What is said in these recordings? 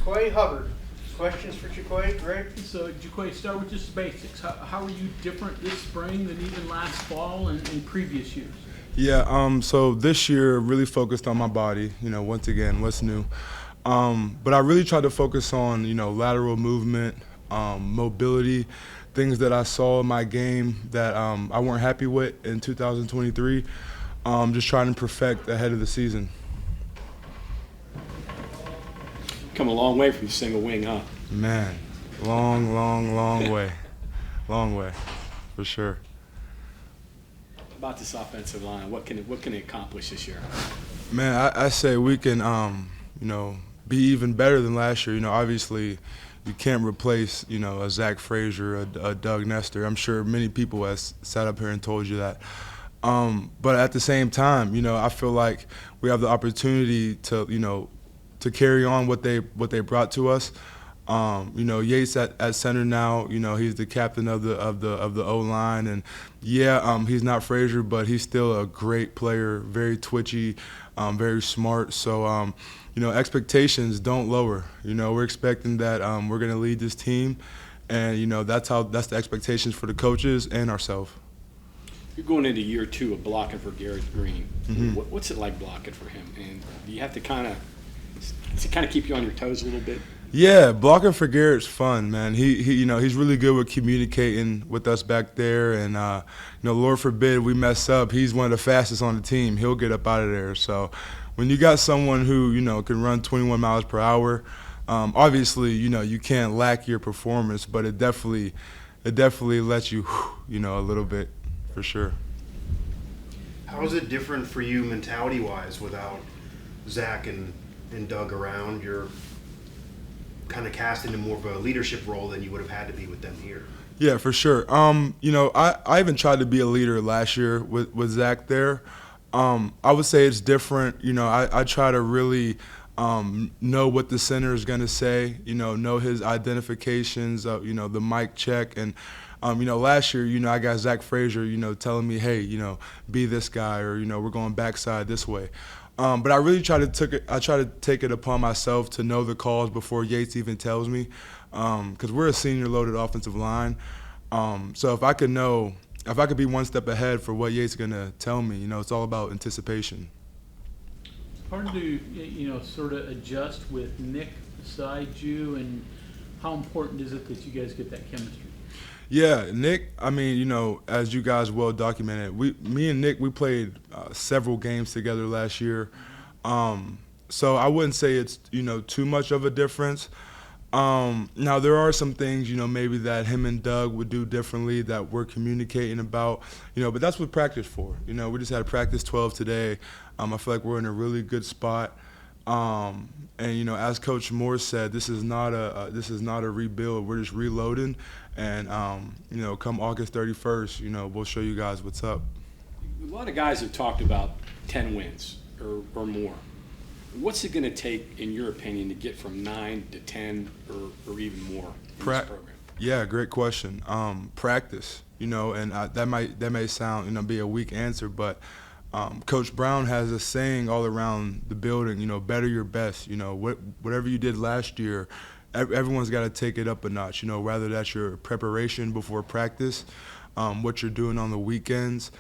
Jaquay Hubbard. Questions for Jaquay, Greg? So, Jaquay, start with just the basics. How are you different this spring than even last fall and in previous years? Yeah, so this year really focused on my body, once again, what's new. But I really tried to focus on, lateral movement, mobility, things that I saw in my game that I weren't happy with in 2023, just trying to perfect ahead of the season. Come a long way from single wing, huh? Man, long way. Long way, for sure. About this offensive line, what can it accomplish this year? Man, I say we can, be even better than last year. Obviously, you can't replace, a Zach Frazier, a Doug Nestor. I'm sure many people have sat up here and told you that. But at the same time, I feel like we have the opportunity to carry on what they brought to us. Yates at center now. He's the captain of the O-line, and he's not Frazier, but he's still a great player, very twitchy, very smart. So expectations don't lower. We're expecting that we're going to lead this team, and that's the expectations for the coaches and ourselves. You're going into year 2 of blocking for Garrett Greene. Mm-hmm. What's it like blocking for him? And do you have to does it kind of keep you on your toes a little bit? Yeah, blocking for Garrett's fun, man. He's really good with communicating with us back there, and Lord forbid we mess up. He's one of the fastest on the team. He'll get up out of there. So when you got someone who can run 21 miles per hour, obviously you can't lack your performance, but it definitely lets you a little bit for sure. How is it different for you mentality-wise without Zach and Doug around? You're kind of cast into more of a leadership role than you would have had to be with them here. Yeah, for sure. I even tried to be a leader last year with Zach there. I would say it's different. I try to really know what the center is going to say, know his identifications, the mic check. And, last year, I got Zach Frazier, telling me, hey, be this guy, or, we're going backside this way. But I really try to take it upon myself to know the calls before Yates even tells me, because we're a senior loaded offensive line. So if I could be one step ahead for what Yates is going to tell me, it's all about anticipation. It's hard to, sort of adjust with Nick beside you, and how important is it that you guys get that chemistry? Yeah, Nick, as you guys well documented, me and Nick, we played several games together last year. So I wouldn't say it's, too much of a difference. Now, there are some things, maybe that him and Doug would do differently that we're communicating about, but that's what practice for. We just had practice 12 today. I feel like we're in a really good spot. And as Coach Moore said, this is not a rebuild. We're just reloading, and come August 31st, we'll show you guys what's up. A lot of guys have talked about 10 wins or more. What's it going to take, in your opinion, to get from 9 to 10 or even more in this program? Yeah, great question. Practice, and that may sound be a weak answer, but Coach Brown has a saying all around the building, better your best. Whatever you did last year, everyone's got to take it up a notch, whether that's your preparation before practice, what you're doing on the weekends,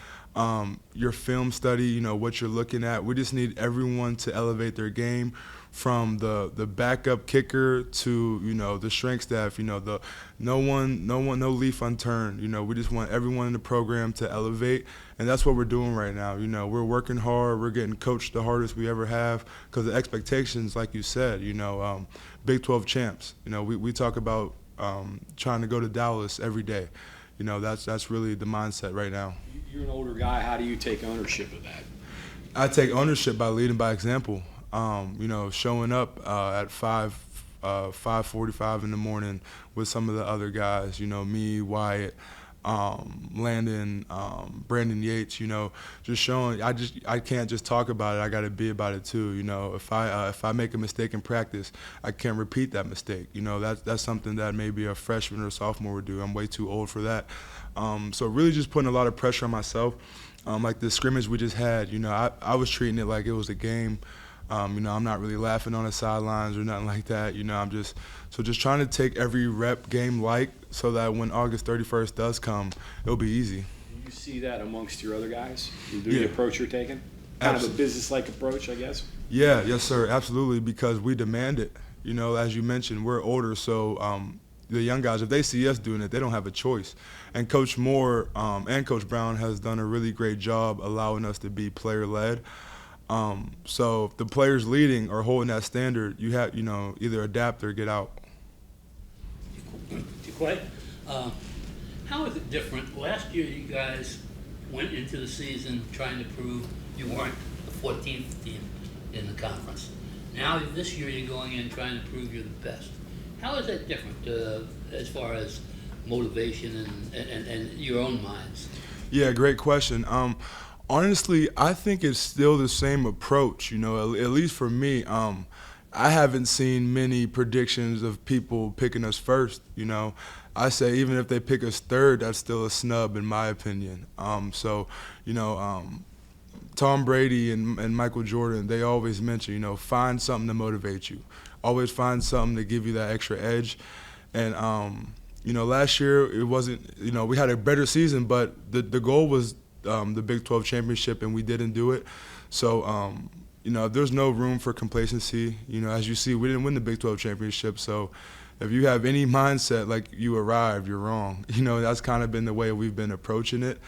your film study, what you're looking at. We just need everyone to elevate their game, from the backup kicker to, the strength staff, no leaf unturned. We just want everyone in the program to elevate, and that's what we're doing right now. We're working hard. We're getting coached the hardest we ever have, because the expectations, like you said, Big 12 champs. We talk about trying to go to Dallas every day. That's really the mindset right now. You're an older guy. How do you take ownership of that? I take ownership by leading by example. Showing up at 5:45 in the morning with some of the other guys. Me, Wyatt, Landon, Brandon Yates. Just showing. I can't just talk about it. I got to be about it too. If I make a mistake in practice, I can't repeat that mistake. That's something that maybe a freshman or a sophomore would do. I'm way too old for that. So really just putting a lot of pressure on myself. Like the scrimmage we just had, I was treating it like it was a game. I'm not really laughing on the sidelines or nothing like that. I'm just trying to take every rep game-like so that when August 31st does come, it'll be easy. Do you see that amongst your other guys? The Yeah. approach you're taking? Kind of a business-like approach, I guess? Yeah, yes, sir, absolutely, because we demand it. As you mentioned, we're older, so the young guys, if they see us doing it, they don't have a choice. And Coach Moore and Coach Brown has done a really great job allowing us to be player-led. So if the players leading or holding that standard, you have, either adapt or get out. Quite. How is it different? Last year, you guys went into the season trying to prove you weren't the 14th team in the conference. Now, this year, you're going in trying to prove you're the best. How is that different as far as motivation and your own minds? Yeah, great question. Honestly, I think it's still the same approach, at least for me. I haven't seen many predictions of people picking us first, I say even if they pick us third, that's still a snub in my opinion. Tom Brady and Michael Jordan, they always mention, find something to motivate you. Always find something to give you that extra edge. And, last year it wasn't, we had a better season, but the goal was the Big 12 championship, and we didn't do it. So, there's no room for complacency. As you see, we didn't win the Big 12 championship. So if you have any mindset like you arrived, you're wrong. That's kind of been the way we've been approaching it.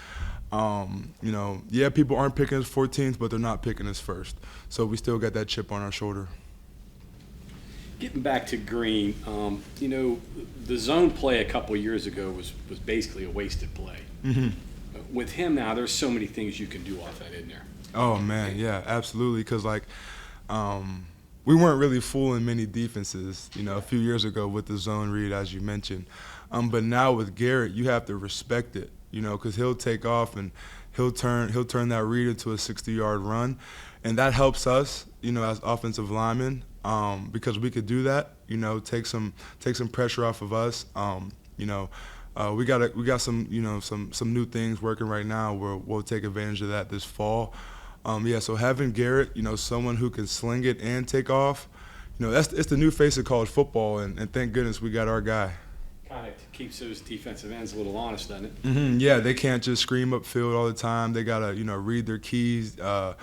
People aren't picking us 14th, but they're not picking us first. So we still got that chip on our shoulder. Getting back to Greene, the zone play a couple years ago was basically a wasted play. Mm-hmm. With him now, there's so many things you can do off that in there. Oh, man, yeah, absolutely. Because, we weren't really fooling many defenses, a few years ago with the zone read, as you mentioned. But now with Garrett, you have to respect it, because he'll take off and he'll turn that read into a 60-yard run. And that helps us, as offensive linemen, because we could do that, take some pressure off of us. We got some new things working right now where we'll take advantage of that this fall. So having Garrett, someone who can sling it and take off, it's the new face of college football, and thank goodness we got our guy. Kind of keeps those defensive ends a little honest, doesn't it? Mm-hmm. Yeah, they can't just scream upfield all the time. They gotta, read their keys. And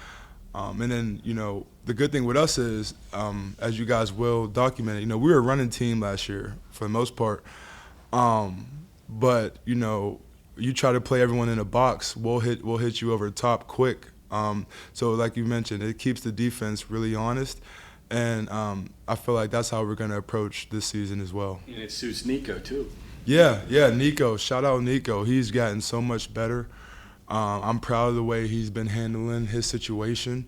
then, the good thing with us is, as you guys will document it, we were a running team last year for the most part. But you try to play everyone in a box, we'll hit you over the top quick. So like you mentioned, it keeps the defense really honest, and I feel like that's how we're going to approach this season as well. And it suits Nico too. Yeah, Nico. Shout out Nico. He's gotten so much better. I'm proud of the way he's been handling his situation.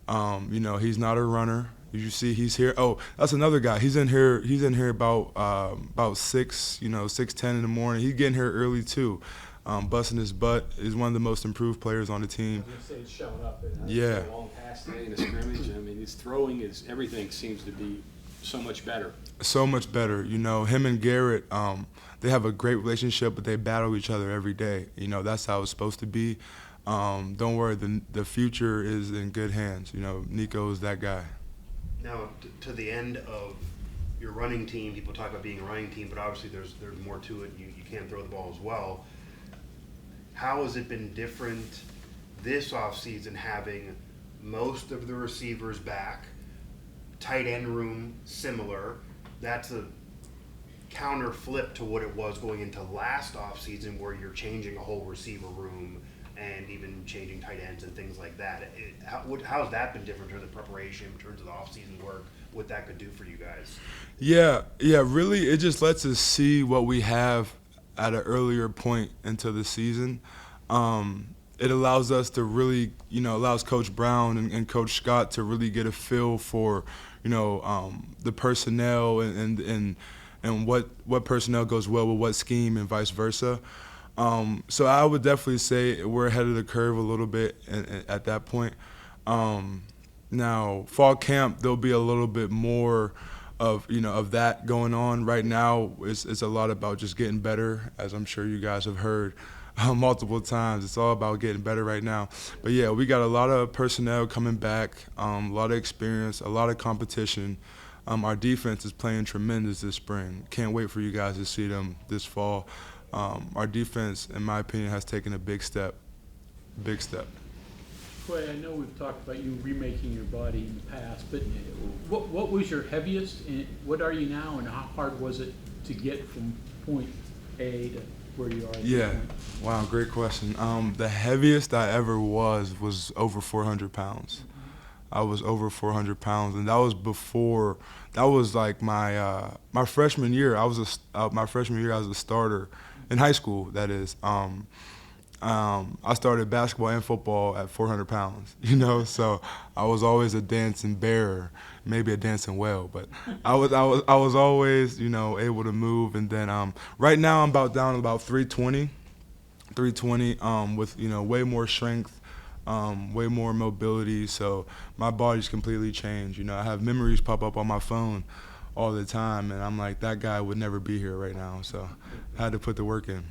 He's not a runner. You see, he's here. Oh, that's another guy. He's in here about 6:10 in the morning. He's getting here early too, busting his butt. He's one of the most improved players on the team. I was gonna say he's showing up. Yeah. A long pass today in a scrimmage. I mean, his throwing everything seems to be so much better. So much better. Him and Garrett, they have a great relationship, but they battle each other every day. That's how it's supposed to be. Don't worry, the future is in good hands. Nico is that guy. Now, to the end of your running team, people talk about being a running team, but obviously there's more to it. You can't throw the ball as well. How has it been different this offseason having most of the receivers back, tight end room similar? That's a counter flip to what it was going into last offseason, where you're changing a whole receiver room and even changing tight ends and things like that. How has that been different in terms of preparation, in terms of the off-season work, what that could do for you guys? Yeah, really, it just lets us see what we have at an earlier point into the season. It allows us to really, allows Coach Brown and Coach Scott to really get a feel for, the personnel and what personnel goes well with what scheme and vice versa. So I would definitely say we're ahead of the curve a little bit at that point. Now, fall camp, there'll be a little bit more of that going on. Right now, it's a lot about just getting better, as I'm sure you guys have heard. multiple times. It's all about getting better right now. But yeah, we got a lot of personnel coming back, a lot of experience, a lot of competition. Our defense is playing tremendous this spring. Can't wait for you guys to see them this fall. Our defense, in my opinion, has taken a big step. Big step. Quay, I know we've talked about you remaking your body in the past, but what was your heaviest, and what are you now, and how hard was it to get from point A to where you are at this Yeah. point? Wow, great question. The heaviest I ever was over 400 pounds. I was over 400 pounds, and that was before. That was like my my freshman year. My freshman year I was a starter in high school. That is. I started basketball and football at 400 pounds. You know, so I was always a dancing bear, maybe a dancing whale, but I was always, you know, able to move. And then right now I'm down to about 320 with, you know, way more strength. Way more mobility, so my body's completely changed. You know, I have memories pop up on my phone all the time, and I'm like, that guy would never be here right now, so I had to put the work in.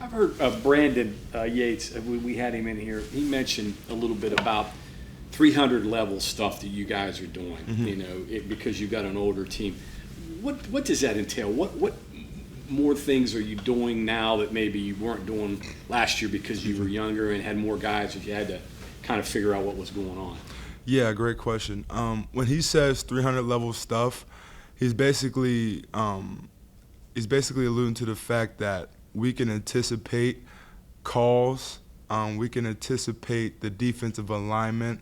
I've heard Brandon Yates, we had him in here, he mentioned a little bit about 300 level stuff that you guys are doing, you know, because you've got an older team. What does that entail? What more things are you doing now that maybe you weren't doing last year because you were younger and had more guys that you had to kind of figure out what was going on? Yeah, great question. When he says 300 level stuff, he's basically alluding to the fact that we can anticipate calls, we can anticipate the defensive alignment,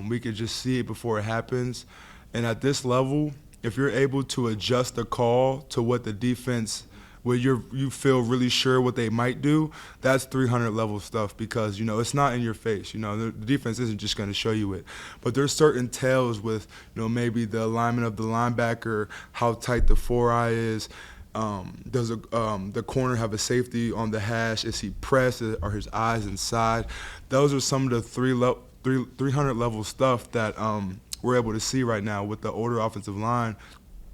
we can just see it before it happens. And at this level, if you're able to adjust the call to what the defense, where you feel really sure what they might do, that's 300 level stuff, because, you know, it's not in your face. You know, the defense isn't just going to show you it. But there's certain tells with, you know, maybe the alignment of the linebacker, how tight the 4-eye is. Does the corner have a safety on the hash? Is he pressed? Are his eyes inside? Those are some of the 300 level stuff that we're able to see right now with the older offensive line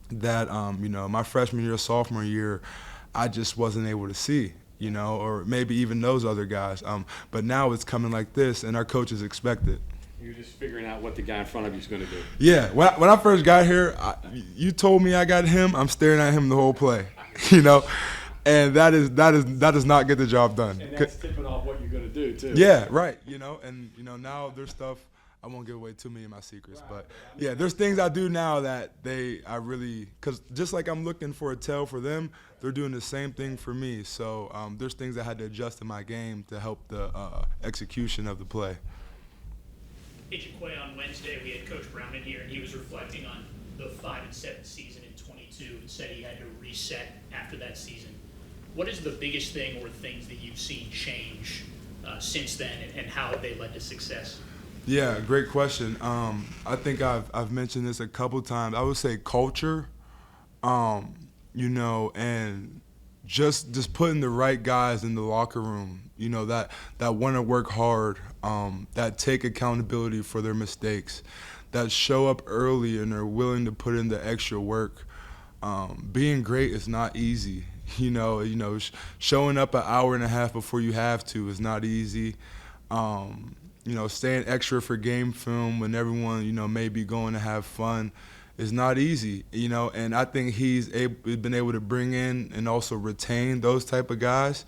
that, you know, my freshman year, sophomore year, I just wasn't able to see, you know, or maybe even those other guys. But now it's coming like this, and our coaches expect it. You're just figuring out what the guy in front of you is going to do. Yeah, when I first got here, you told me I got him, I'm staring at him the whole play, you know, and that does not get the job done. And that's tipping off what you're going to do, too. Yeah, right, you know, and, you know, now there's stuff. I won't give away too many of my secrets, but yeah, there's things I do now that because just like I'm looking for a tell for them, they're doing the same thing for me. So there's things I had to adjust in my game to help the execution of the play. Agent Quay, on Wednesday, we had Coach Brown in here, and he was reflecting on the 5-7 season in 22 and said he had to reset after that season. What is the biggest thing or things that you've seen change since then, and how have they led to success? Yeah, great question. I think I've mentioned this a couple times. I would say culture, you know, and just putting the right guys in the locker room, you know, that want to work hard, that take accountability for their mistakes, that show up early and are willing to put in the extra work. Being great is not easy. You know, showing up an hour and a half before you have to is not easy. You know, staying extra for game film when everyone, you know, may be going to have fun is not easy, you know, and I think he's been able to bring in and also retain those type of guys.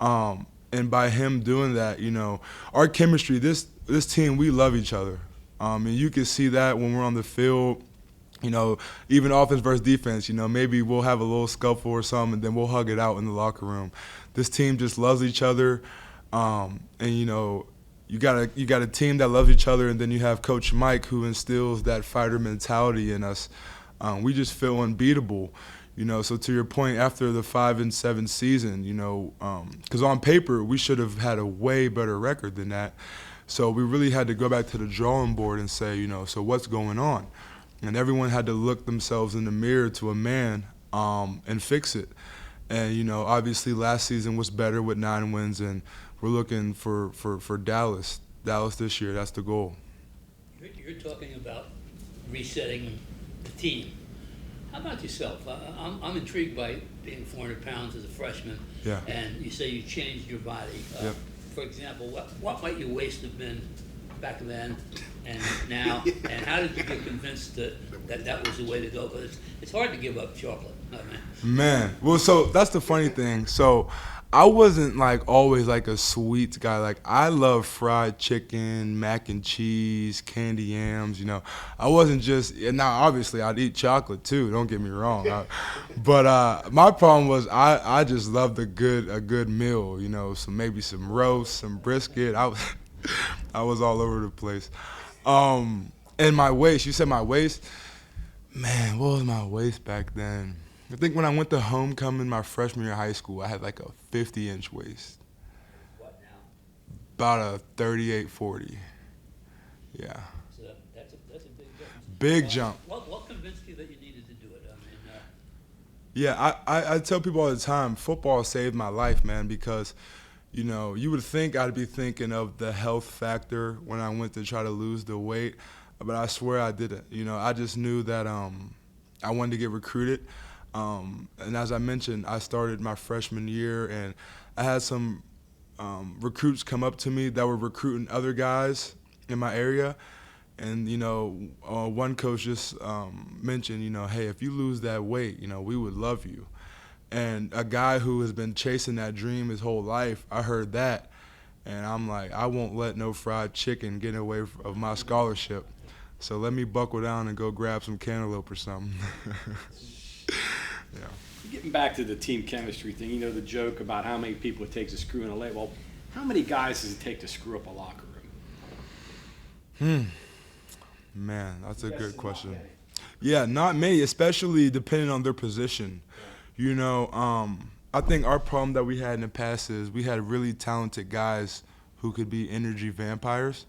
And by him doing that, you know, our chemistry, this team, we love each other. And you can see that when we're on the field, you know, even offense versus defense, you know, maybe we'll have a little scuffle or something, and then we'll hug it out in the locker room. This team just loves each other, and, you know, you got a team that loves each other, and then you have Coach Mike, who instills that fighter mentality in us. We just feel unbeatable, you know. So to your point, after the 5-7 season, you know, because on paper we should have had a way better record than that. So we really had to go back to the drawing board and say, you know, so what's going on? And everyone had to look themselves in the mirror to a man and fix it. And, you know, obviously last season was better with 9 wins, and we're looking for Dallas this year. That's the goal. You're talking about resetting the team. How about yourself? I'm intrigued by being 400 pounds as a freshman. Yeah. And you say you changed your body. Yep. For example, what might your waist have been back then and now? And how did you get convinced that was the way to go? Because it's hard to give up chocolate. I mean. Man, well, so that's the funny thing. So I wasn't like always like a sweets guy. Like I love fried chicken, mac and cheese, candy yams. You know, I wasn't just. And now obviously I'd eat chocolate too. Don't get me wrong. But my problem was I just loved a good meal. You know, maybe some roast, some brisket. I was all over the place. And my waist. You said my waist. Man, what was my waist back then? I think when I went to homecoming my freshman year of high school, I had like a 50-inch waist. What now? About a 38, 40. Yeah. So that's a big difference. Big jump. What convinced you that you needed to do it? I mean, Yeah, I tell people all the time, football saved my life, man, because, you know, you would think I'd be thinking of the health factor when I went to try to lose the weight, but I swear I didn't. You know, I just knew that I wanted to get recruited. And as I mentioned, I started my freshman year, and I had some recruits come up to me that were recruiting other guys in my area. And, you know, one coach just mentioned, you know, hey, if you lose that weight, you know, we would love you. And a guy who has been chasing that dream his whole life, I heard that. And I'm like, I won't let no fried chicken get away of my scholarship. So let me buckle down and go grab some cantaloupe or something. Yeah. Getting back to the team chemistry thing, you know, the joke about how many people it takes to screw in a leg. Well, how many guys does it take to screw up a locker room? Man, that's a good question. Yeah, not many, especially depending on their position. You know, I think our problem that we had in the past is we had really talented guys who could be energy vampires.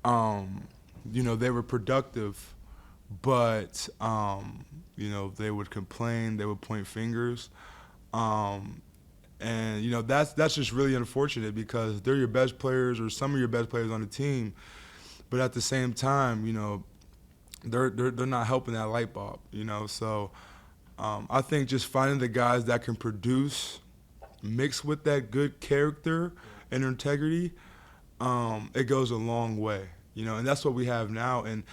You know, they were productive, but you know, they would complain, they would point fingers, and you know that's just really unfortunate because they're your best players or some of your best players on the team, but at the same time, you know, they're not helping that light bulb, you know. So I think just finding the guys that can produce, mixed with that good character and integrity, it goes a long way. You know, and that's what we have now. And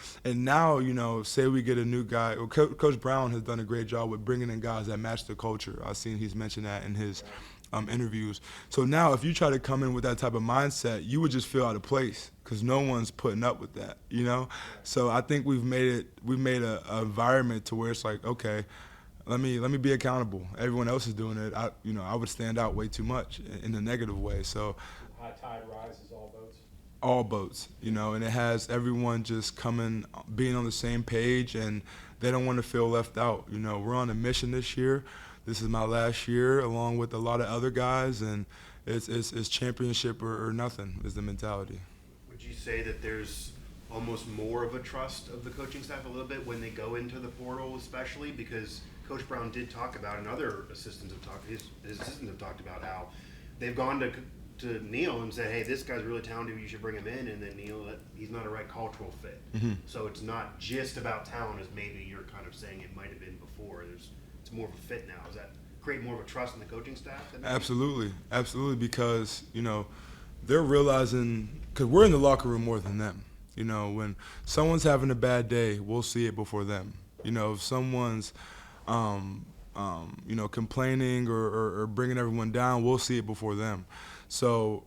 now, you know, say we get a new guy. Well, Coach Brown has done a great job with bringing in guys that match the culture. I've seen he's mentioned that in his interviews. So now if you try to come in with that type of mindset, you would just feel out of place because no one's putting up with that, you know? So I think we've made an environment to where it's like, okay, let me be accountable. Everyone else is doing it. I would stand out way too much in a negative way. So high tide rises all boats. All boats, you know, and it has everyone just being on the same page, and they don't want to feel left out. You know, we're on a mission this year. This is my last year, along with a lot of other guys, and it's championship or nothing is the mentality. Would you say that there's almost more of a trust of the coaching staff a little bit when they go into the portal, especially because Coach Brown did talk about, and other assistants have talked, his assistants have talked about how they've gone to Neil and said, hey, this guy's really talented, you should bring him in, and then Neil, he's not a right cultural fit. Mm-hmm. So it's not just about talent as maybe you're kind of saying it might have been before. It's more of a fit now. Does that create more of a trust in the coaching staff? Absolutely, because, you know, they're realizing, because we're in the locker room more than them. You know, when someone's having a bad day, we'll see it before them. You know, if someone's you know, complaining or bringing everyone down, we'll see it before them. So,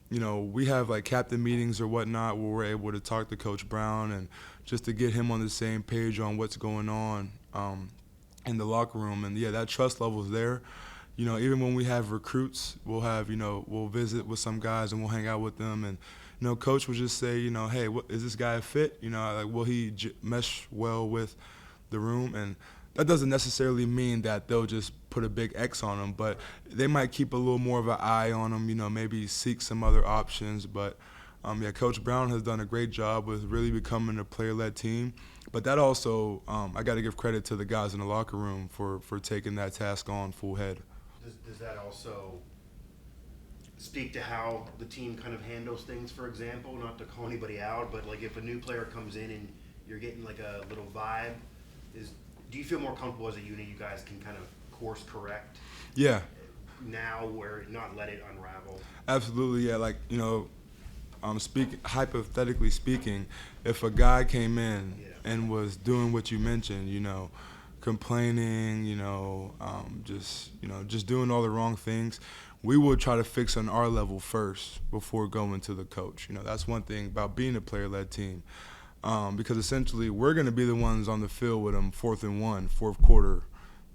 you know, we have like captain meetings or whatnot where we're able to talk to Coach Brown and just to get him on the same page on what's going on in the locker room. And yeah, that trust level is there. You know, even when we have recruits, we'll visit with some guys and we'll hang out with them. And, you know, Coach will just say, you know, hey, is this guy a fit? You know, like, will he mesh well with the room? And that doesn't necessarily mean that they'll just put a big X on him, but they might keep a little more of an eye on him, you know, maybe seek some other options. But, yeah, Coach Brown has done a great job with really becoming a player-led team. But that also, I got to give credit to the guys in the locker room for taking that task on full head. Does that also speak to how the team kind of handles things, for example, not to call anybody out, but like if a new player comes in and you're getting like a little vibe, do you feel more comfortable as a unit you guys can kind of course correct Yeah, now, where not let it unravel? absolutely. Yeah, like, hypothetically speaking, if a guy came in and was doing what you mentioned, complaining, just doing all the wrong things, we will try to fix on our level first before going to the coach. That's one thing about being a player-led team, because essentially we're going to be the ones on the field with them 4th and 1, fourth quarter.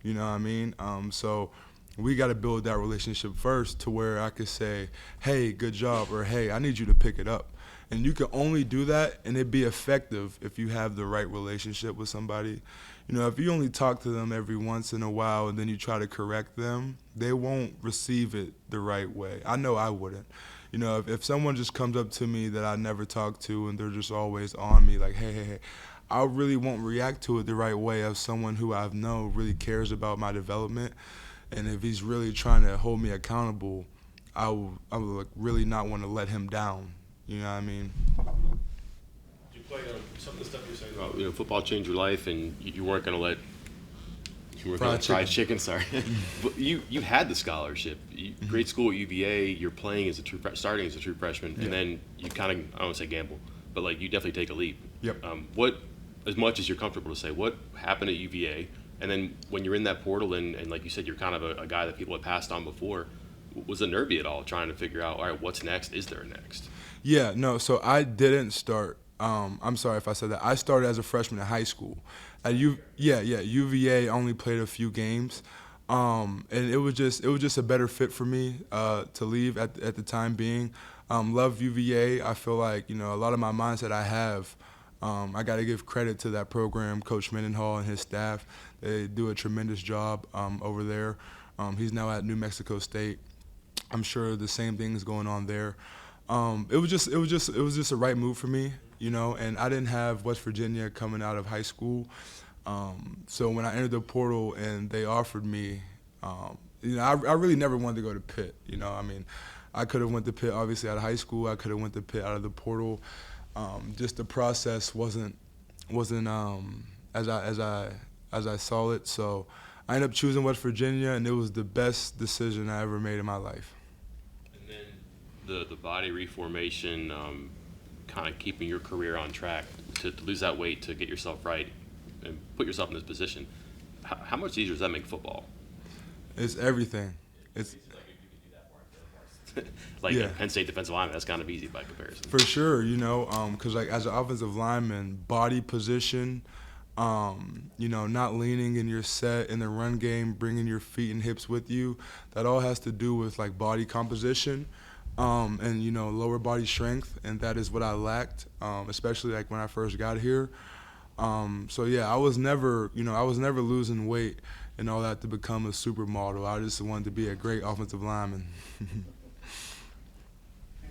You know what I mean? So we got to build that relationship first to where I could say, hey, good job, or hey, I need you to pick it up. And you can only do that and it be effective if you have the right relationship with somebody. If you only talk to them every once in a while and then you try to correct them, they won't receive it the right way. I know I wouldn't. If someone just comes up to me that I never talked to and they're just always on me like, hey, I really won't react to it the right way as someone who I know really cares about my development. And if he's really trying to hold me accountable, I would really not want to let him down. You know what I mean? You played some of the stuff you're saying about football changed your life, and you weren't going to let fried chicken. Sorry, but you had the scholarship. Great school at UVA. You're playing as starting as a true freshman, and then you kind of, I don't want to say gamble, but like you definitely take a leap. Yep. What, as much as you're comfortable to say, what happened at UVA, and then when you're in that portal and like you said, you're kind of a guy that people had passed on before. Was it nervy at all trying to figure out, all right, what's next? Is there next? Yeah, no, so I didn't start. I'm sorry if I said that. I started as a freshman in high school. At UVA only played a few games, and it was just a better fit for me to leave at the time being. Love UVA. I feel like a lot of my mindset I have. I got to give credit to that program, Coach Mendenhall and his staff. They do a tremendous job over there. He's now at New Mexico State. I'm sure the same thing is going on there. It was just a right move for me, and I didn't have West Virginia coming out of high school. So when I entered the portal and they offered me, I really never wanted to go to Pitt. I could have went to Pitt obviously out of high school. I could have went to Pitt out of the portal. Just the process wasn't as I saw it. So I ended up choosing West Virginia, and it was the best decision I ever made in my life. The body reformation, kind of keeping your career on track to lose that weight, to get yourself right and put yourself in this position. How much easier does that make football? It's everything. It's like a Penn State defensive lineman, that's kind of easy by comparison. For sure, because like as an offensive lineman, body position, not leaning in your set in the run game, bringing your feet and hips with you, that all has to do with like body composition. And lower body strength, and that is what I lacked, especially like when I first got here. So yeah, I was never losing weight and all that to become a supermodel. I just wanted to be a great offensive lineman.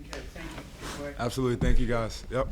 Okay, thank you. Absolutely, thank you guys. Yep.